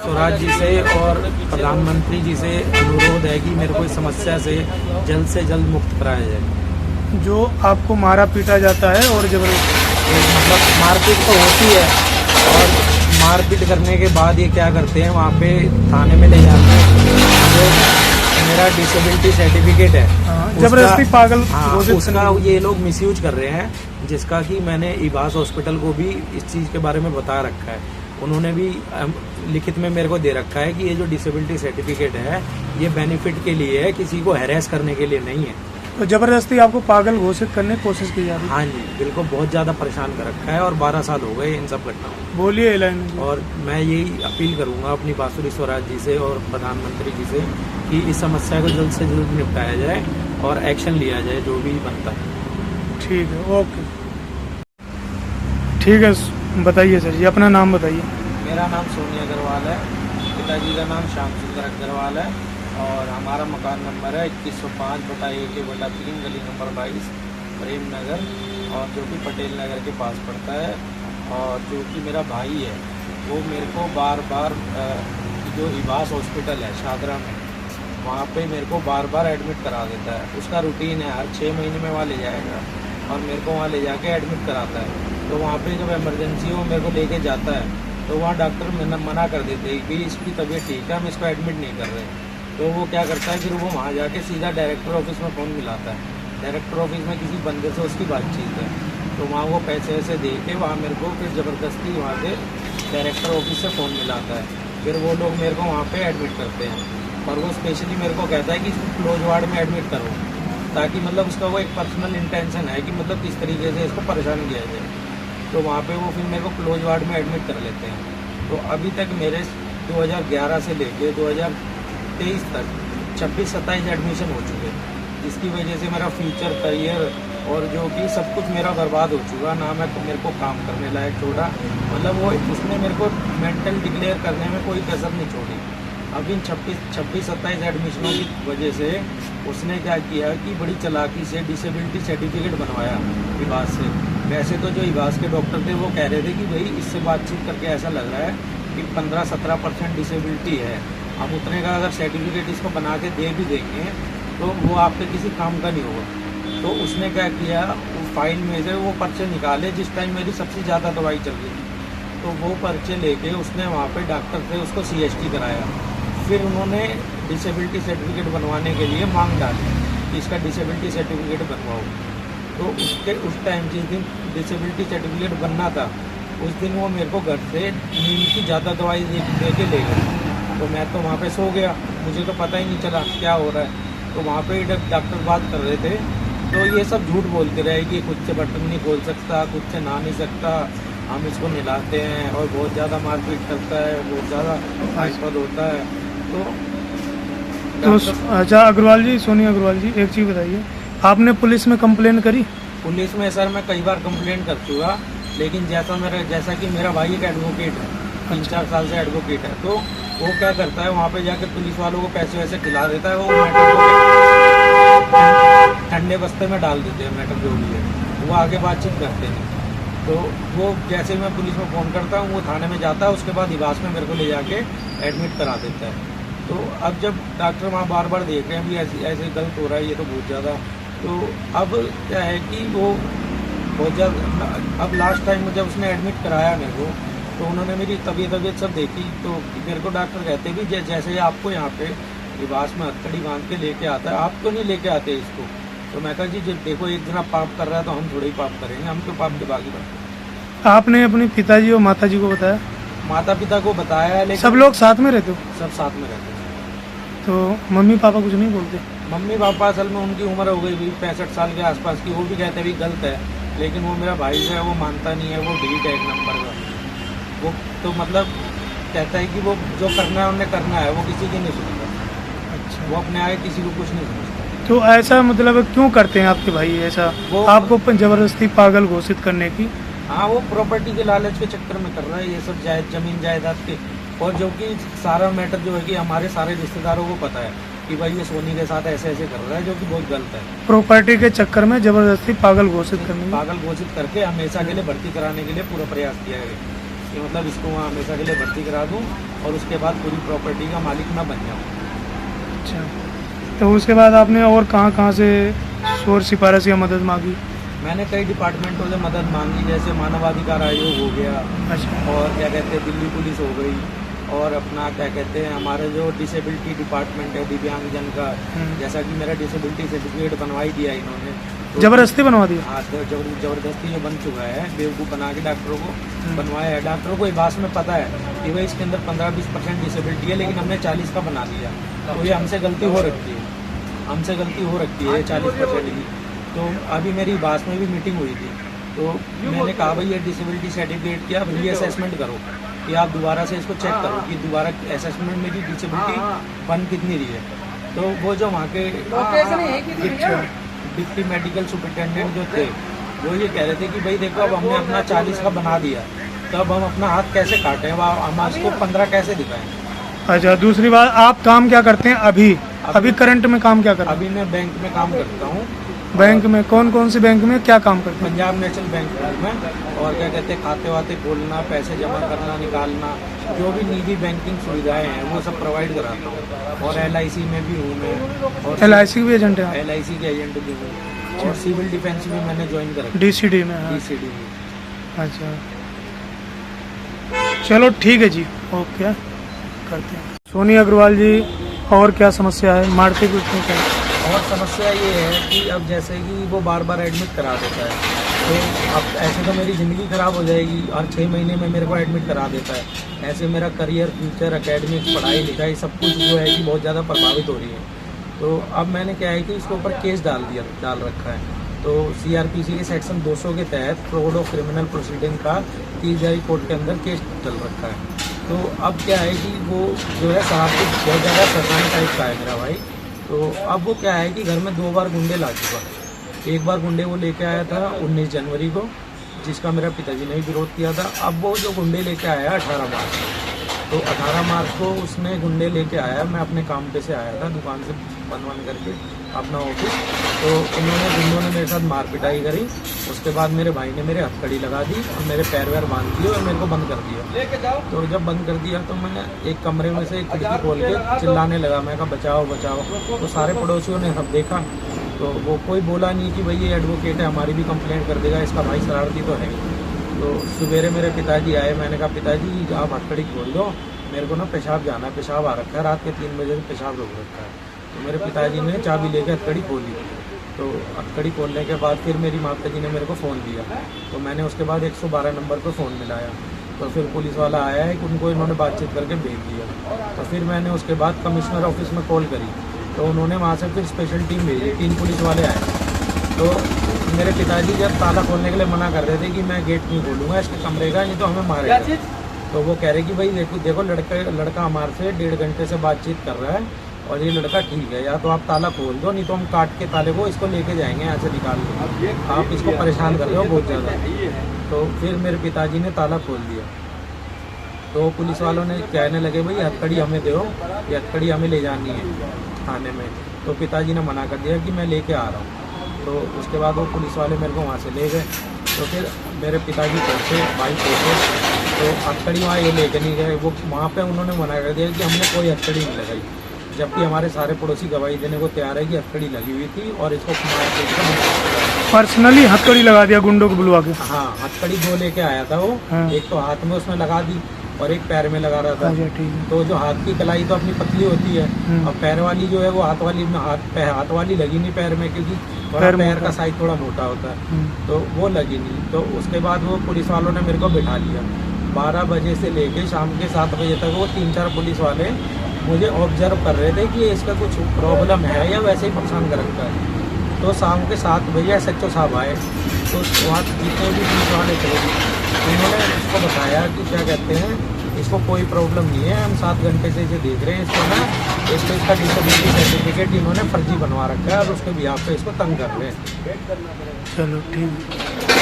स्वराज जी से और प्रधानमंत्री जी से अनुरोध है कि मेरे को इस समस्या से जल्द मुक्त कराया जाए। जो आपको मारा पीटा जाता है और जबरदस्ती मतलब मारपीट तो होती है और मारपीट करने के बाद ये क्या करते हैं, वहाँ पे थाने में ले जाते हैं। जो मेरा डिसेबिलिटी सर्टिफिकेट है जबरदस्ती पागल उसका ये लोग मिसयूज कर रहे हैं, जिसका कि मैंने इबास हॉस्पिटल को भी इस चीज़ के बारे में बता रखा है। उन्होंने भी लिखित में मेरे को दे रखा है कि ये जो डिसेबिलिटी सर्टिफिकेट है ये बेनिफिट के लिए है, किसी को हैरेस करने के लिए नहीं है। तो जबरदस्ती आपको पागल घोषित करने की कोशिश की जा रही है? हाँ जी, बिल्कुल बहुत ज़्यादा परेशान कर रखा है और 12 साल हो गए इन सब घटनाओं। बोलिए एलाइन। और मैं यही अपील करूंगा अपनी बांसुरी स्वराज जी से और प्रधानमंत्री जी से कि इस समस्या को जल्द से जल्द निपटाया जाए और एक्शन लिया जाए जो भी बनता है। ठीक है, ओके, ठीक है। बताइए सर जी, अपना नाम बताइए। मेरा नाम सोनी अग्रवाल है, पिताजी का नाम श्याम सुंदर अग्रवाल है और हमारा मकान नंबर है 2105/1/3 गली नंबर 22 प्रेम नगर, और जो कि पटेल नगर के पास पड़ता है। और जो कि मेरा भाई है वो मेरे को बार बार जो इबास हॉस्पिटल है शादरा में, वहाँ पे मेरे को बार बार एडमिट करा देता है। उसका रूटीन है हर 6 महीने में वहाँ ले जाएगा और मेरे को वहाँ ले जाके एडमिट कराता है। तो वहाँ पे जब इमरजेंसी हो मेरे को लेके जाता है तो वहाँ डॉक्टर मना कर देते हैं कि इसकी तबीयत ठीक है, हम इसको एडमिट नहीं कर रहे। तो वो क्या करता है, फिर वो वहाँ जाके सीधा डायरेक्टर ऑफिस में फ़ोन मिलाता है। डायरेक्टर ऑफिस में किसी बंदे से उसकी बातचीत है, तो वहाँ वो पैसे वैसे दे के वहाँ मेरे को फिर ज़बरदस्ती वहाँ से डायरेक्टर ऑफिस से फ़ोन मिलाता है। फिर वो लोग मेरे को वहाँ पर एडमिट करते हैं और वो स्पेशली मेरे को कहता है कि इसको क्लोज वार्ड में एडमिट करो, ताकि मतलब उसका वो एक पर्सनल इंटेंशन है कि मतलब किस तरीके से इसको परेशान किया जाए। तो वहाँ पे वो फिर मेरे को क्लोज वार्ड में एडमिट कर लेते हैं। तो अभी तक मेरे 2011 से लेके 2023 तक 26-27 एडमिशन हो चुके, जिसकी वजह से मेरा फ्यूचर करियर और जो कि सब कुछ मेरा बर्बाद हो चुका ना। मैं तो मेरे को काम करने लायक छोड़ा, मतलब वो उसने मेरे को मेंटल डिक्लेयर करने में कोई कसर नहीं छोड़ी। अब इन 26-27 एडमिशनों की वजह से उसने क्या किया कि बड़ी चालाकी से डिसेबिलिटी सर्टिफिकेट बनवाया इबास से। वैसे तो जो इबास के डॉक्टर थे वो कह रहे थे कि भाई इससे बातचीत करके ऐसा लग रहा है कि 15-17% डिसेबिलिटी है, हम उतने का अगर सर्टिफिकेट इसको बना के दे भी देंगे तो वो आपके किसी काम का नहीं होगा। तो उसने क्या किया, वो फाइल में से वो पर्चे निकाले जिस टाइम मेरी सबसे ज़्यादा दवाई चल रही थी, तो वो पर्चे लेके उसने वहाँ पे डॉक्टर से उसको CST कराया। फिर उन्होंने डिसेबिलिटी सर्टिफिकेट बनवाने के लिए मांग डाली कि इसका डिसेबिलिटी सर्टिफिकेट बनवाओ। तो उस टाइम जिस दिन डिसेबिलिटी सर्टिफिकेट बनना था उस दिन वो मेरे को घर से नींद की ज़्यादा दवाई दे के ले गए। तो मैं तो वहाँ पे सो गया, मुझे तो पता ही नहीं चला क्या हो रहा है। तो वहाँ पे डॉक्टर बात कर रहे थे, तो ये सब झूठ बोलते रहे कि खुद से बटन नहीं खोल सकता, खुद से नहा नहीं सकता, हम इसको नहलाते हैं और बहुत ज़्यादा मारपीट करता है, बहुत ज़्यादा हाइपद होता है। तो अच्छा अग्रवाल जी, सोनी अग्रवाल जी, एक चीज़ बताइए, आपने पुलिस में कंप्लेन करी? पुलिस में सर मैं कई बार कंप्लेंट कर चुका, लेकिन जैसा कि मेरा भाई एक एडवोकेट है, 3-4 साल से एडवोकेट है, तो वो क्या करता है वहाँ पे जाके पुलिस वालों को पैसे वैसे खिला देता है, वो मैटर को ठंडे बस्ते में डाल देते हैं। मैटर जो भी है वो आगे बातचीत करते हैं। तो वो जैसे मैं पुलिस में फ़ोन करता हूँ वो थाने में जाता है, उसके बाद इबास में मेरे को ले जाके एडमिट करा देता है। तो अब जब डॉक्टर वहाँ बार बार देख रहे हैं भी ऐसे गलत हो रहा है ये तो बहुत ज़्यादा, तो अब क्या है कि वो बहुत ज़्यादा, अब लास्ट टाइम जब उसने एडमिट कराया मेरे को तो उन्होंने मेरी तबीयत सब देखी, तो मेरे को डॉक्टर कहते भी जैसे आपको यहाँ पे इबास में हथकड़ी बांध के लेके आता है, आप तो नहीं लेके आते इसको। तो मैं कहा जी जब देखो एक जना पाप कर रहा है तो हम थोड़ा ही पाप करेंगे, हम तो पाप के बागी बनते। आपने अपने पिताजी और माताजी को बताया? माता पिता को बताया है, लेकिन सब लोग साथ में रहते हो? सब साथ में रहते हैं। तो मम्मी पापा कुछ नहीं बोलते? मम्मी पापा असल में उनकी उम्र हो गई भी 65 साल के आसपास की, वो भी कहते हैं भी गलत है, लेकिन वो मेरा भाई है वो मानता नहीं है, वो ढीठ है एक नंबर का। वो तो मतलब कहता है कि वो जो करना है उन्हें करना है, वो किसी की नहीं सुनता। अच्छा, वो अपने आगे किसी को कुछ नहीं समझता। तो ऐसा मतलब क्यों करते हैं आपके भाई ऐसा, वो आपको जबरदस्ती पागल घोषित करने की? हाँ, वो प्रॉपर्टी के लालच के चक्कर में कर रहा है ये सब, जमीन जायदाद के, और जो कि सारा मैटर जो है कि हमारे सारे रिश्तेदारों को पता है कि भाई ये सोनी के साथ ऐसे ऐसे कर रहा है, जो कि बहुत गलत है। प्रॉपर्टी के चक्कर में जबरदस्ती पागल घोषित करने, पागल घोषित करके हमेशा के लिए भर्ती कराने के लिए पूरा प्रयास किया है। कि मतलब इसको वहाँ हमेशा के लिए भर्ती करा दूँ और उसके बाद पूरी प्रॉपर्टी का मालिक मैं बन जाऊँ। अच्छा, तो उसके बाद आपने और कहाँ से शोर सिफारिश या मदद मांगी? मैंने कई डिपार्टमेंटों से मदद मांगी, जैसे मानवाधिकार आयोग हो गया, अच्छा, और क्या कहते हैं दिल्ली पुलिस हो गई, और अपना क्या कहते हैं हमारे जो डिसेबिलिटी डिपार्टमेंट है दिव्यांगजन का, जैसा कि मेरा डिसेबिलिटी सर्टिफिकेट बनवा ही दिया इन्होंने, तो जबरदस्ती बनवा दिया? हाँ, तो जबरदस्ती जो बन चुका है, बेवकूफ़ बना के डॉक्टरों को बनवाया है। डॉक्टरों को ये बात में पता है कि भाई इसके अंदर 15-20% डिसेबिलिटी है, लेकिन हमने 40 का बना दिया, तो ये हमसे गलती हो रखी है, हमसे गलती हो रखी है 40% की। तो अभी मेरी बास में भी मीटिंग हुई थी, तो मैंने कहा भाई ये डिसेबिलिटी सर्टिफिकेट की आप रीअसेसमेंट करो, कि आप दोबारा से इसको चेक करो कि दोबारा असेसमेंट में की डिसेबिलिटी बन कितनी रही है। तो वो जो वहाँ के डिप्टी मेडिकल सुपरिटेंडेंट जो थे, वो ये कह रहे थे कि भाई देखो अब हमने अपना 40 का बना दिया, तो अब हम अपना हाथ कैसे काटें, हम इसको 15 कैसे दिखाएं। अच्छा, दूसरी बात, आप काम क्या करते हैं अभी करंट में काम क्या करते हैं? अभी मैं बैंक में काम करता हूँ। बैंक में कौन सी बैंक में क्या काम करते हैं? पंजाब नेशनल बैंक में, और क्या कहते हैं खाते वाते खोलना, पैसे जमा करना निकालना, जो भी निजी बैंकिंग सुविधाएं हैं वो सब प्रोवाइड कराता हूँ। और LIC में भी हूँ मैं, और LIC भी एजेंट है? LIC के एजेंट भी हूँ, और सिविल डिफेंस भी मैंने ज्वाइन करा, DCD में? DCD में। अच्छा, चलो ठीक है जी, ओके, करते हैं। सोनी अग्रवाल जी, और क्या समस्या है? मारते पीटने का? और समस्या ये है कि अब जैसे कि वो बार बार एडमिट करा देता है, तो अब ऐसे तो मेरी ज़िंदगी ख़राब हो जाएगी, और 6 महीने में मेरे को एडमिट करा देता है। ऐसे मेरा करियर, फ्यूचर, एकेडमिक्स, पढ़ाई लिखाई सब कुछ जो है कि बहुत ज़्यादा प्रभावित हो रही है। तो अब मैंने क्या है कि इसके ऊपर केस डाल रखा है। तो CRPC के सेक्शन 200 के तहत कोड ऑफ क्रिमिनल प्रोसीडिंग का 30 जारी कोर्ट के अंदर केस चल रखा है। तो अब क्या है कि वो जो है साहब कुछ बहुत ज़्यादा सरकारी टाइप का है मेरा भाई। तो अब वो क्या है कि घर में 2 बार गुंडे ला चुका है। एक बार गुंडे वो लेके आया था 19 जनवरी को, जिसका मेरा पिताजी ने भी विरोध किया था। अब वो जो गुंडे लेके आया 18 मार्च को, तो 18 मार्च को उसने गुंडे लेके आया, मैं अपने काम पे से आया था दुकान से बंद करके अपना ऑफिस, तो गुंडों ने मेरे साथ मार पिटाई करी। उसके बाद मेरे भाई ने मेरे हथकड़ी लगा दी और मेरे पैर वैर बांध दिए और मेरे को बंद कर दिया। तो जब बंद कर दिया तो मैं एक कमरे में से एक खिड़की खोल के चिल्लाने लगा, मैं कहा बचाओ बचाओ। तो सारे पड़ोसियों ने सब देखा, तो वो कोई बोला नहीं कि भाई ये एडवोकेट है, हमारी भी कंप्लेंट कर देगा, इसका भाई शरारती तो है। तो सवेरे मेरे पिताजी आए, मैंने कहा पिताजी आप हथकड़ी खोल दो, मेरे को ना पेशाब जाना है, पेशाब आ रखा है, रात के 3 बजे से पेशाब रोक रखा है। तो मेरे पिताजी ने चाबी लेकर हथकड़ी खोली। तो हथकड़ी खोलने के बाद फिर मेरी माता जी ने मेरे को फ़ोन दिया, तो मैंने उसके बाद 112 नंबर पर फ़ोन मिलाया। तो फिर पुलिस वाला आया है कि उनको इन्होंने बातचीत करके भेज दिया। तो फिर मैंने उसके बाद कमिश्नर ऑफिस में कॉल करी, तो उन्होंने वहाँ से फिर स्पेशल टीम भेजी, 3 पुलिस वाले आए। तो मेरे पिताजी जब ताला खोलने के लिए मना कर रहे थे कि मैं गेट नहीं खोलूँगा इसके कमरे का, नहीं तो हमें मारेगा। तो वो कह रहे कि भाई देखो लड़का हमारे से 1.5 घंटे से बातचीत कर रहा है और ये लड़का ठीक है, या तो आप ताला खोल दो, नहीं तो हम काट के ताले को इसको लेके जाएंगे यहाँ से निकाल के, आप इसको परेशान कर रहे हो बहुत ज़्यादा। तो फिर मेरे पिताजी ने ताला खोल दिया। तो पुलिस वालों ने कहने लगे भाई हथकड़ी हमें दो, ये हथकड़ी हमें ले जानी है थाने में। तो पिताजी ने मना कर दिया कि मैं लेके आ रहा हूँ। तो उसके बाद वो पुलिस वाले मेरे को वहाँ से ले गए। तो फिर मेरे पिताजी पहुँचे, भाई पहुँचे, तो हथकड़ी वहाँ ये लेके नहीं गए। वो वहाँ पे उन्होंने मना कर दिया कि हमने कोई हथकड़ी नहीं लगाई, जबकि हमारे सारे पड़ोसी गवाही देने को तैयार है कि हथकड़ी लगी हुई थी और इसको पर्सनली हथकड़ी लगा दिया गुंडों को बुलवा के। हाँ, हथकड़ी 2 लेके आया था वो। हाँ। एक तो हाथ में उसने लगा दी और एक पैर में लगा रहा था। तो जो हाथ की कलाई तो अपनी पतली होती है, और पैर वाली जो है वो हाथ वाली लगी नहीं पैर में, क्योंकि पैर का साइज थोड़ा मोटा होता है, तो वो लगी नहीं। तो उसके बाद वो पुलिस वालों ने मेरे को बिठा लिया। 12 बजे से लेके शाम के 7 बजे तक वो 3-4 पुलिस वाले मुझे ऑब्जर्व कर रहे थे कि इसका कुछ प्रॉब्लम है या वैसे ही परेशान कर रखा है। तो शाम के 7 बजे SHO साहब आए, तो वहाँ जितने भी पुलिस वाले थे उन्होंने इसको बताया कि क्या कहते हैं, इसको कोई प्रॉब्लम नहीं है, हम 7 घंटे से इसे देख रहे हैं, इसको ना इसका डिसेबिलिटी सर्टिफिकेट इन्होंने फर्जी बनवा रखा है और उसके बिहाफ पे इसको तंग कर रहे हैं। चलो ठीक है।